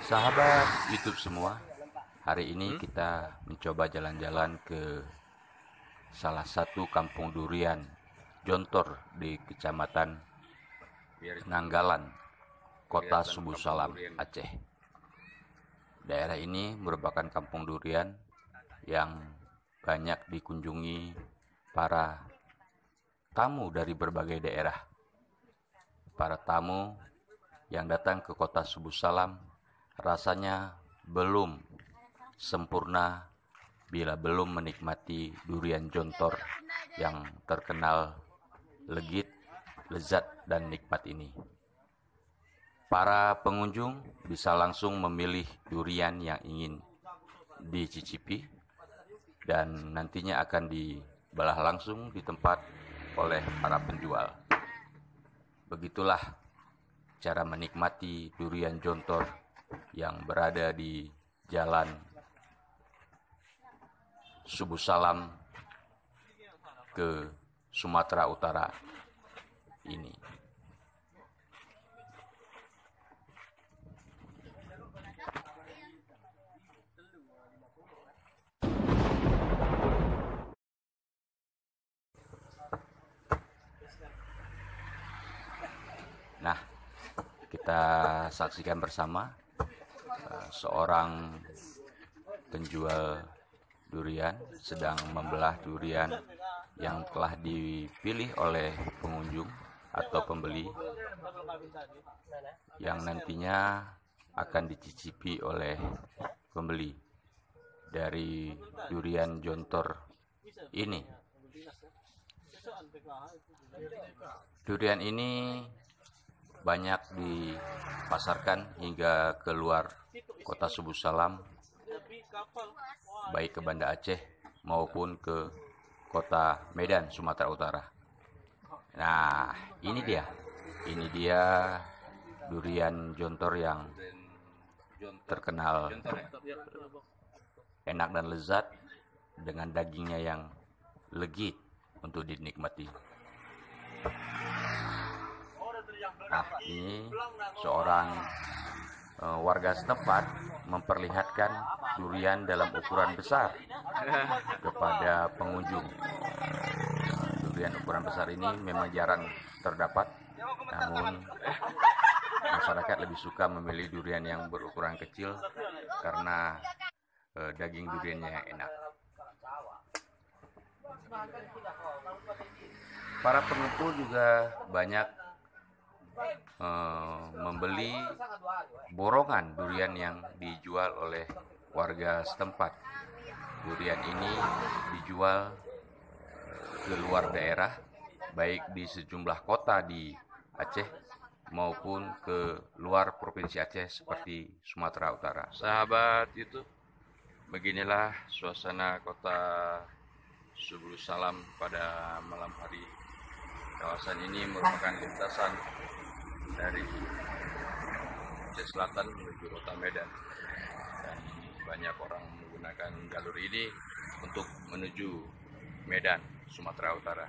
Sahabat YouTube semua, hari ini kita mencoba jalan-jalan ke salah satu kampung durian Jontor di Kecamatan Nanggalan, Kota Subu Salam, Aceh. Daerah ini merupakan kampung durian yang banyak dikunjungi para tamu dari berbagai daerah. Para tamu yang datang ke Kota Subu Salam rasanya belum sempurna bila belum menikmati durian Jontor yang terkenal legit, lezat, dan nikmat ini. Para pengunjung bisa langsung memilih durian yang ingin dicicipi dan nantinya akan dibelah langsung di tempat oleh para penjual. Begitulah cara menikmati durian Jontor yang berada di Jalan Subu Salam ke Sumatera Utara ini. Nah, kita saksikan bersama seorang penjual durian sedang membelah durian yang telah dipilih oleh pengunjung atau pembeli yang nantinya akan dicicipi oleh pembeli dari durian Jontor ini. Durian ini banyak dipasarkan hingga keluar Kota Subu Salam, baik ke Banda Aceh maupun ke Kota Medan, Sumatera Utara. Nah, ini dia durian Jontor yang terkenal enak dan lezat dengan dagingnya yang legit untuk dinikmati. Nah, ini seorang warga setempat memperlihatkan durian dalam ukuran besar kepada pengunjung. Durian ukuran besar ini memang jarang terdapat, namun masyarakat lebih suka memilih durian yang berukuran kecil karena daging duriannya yang enak. Para pengumpul juga banyak membeli borongan durian yang dijual oleh warga setempat. Durian ini dijual ke luar daerah, baik di sejumlah kota di Aceh maupun ke luar provinsi Aceh seperti Sumatera Utara. Sahabat YouTube, beginilah suasana Kota Subu Salam pada malam hari. Kawasan ini merupakan lintasan dari Aceh Selatan menuju Kota Medan, dan banyak orang menggunakan jalur ini untuk menuju Medan, Sumatera Utara.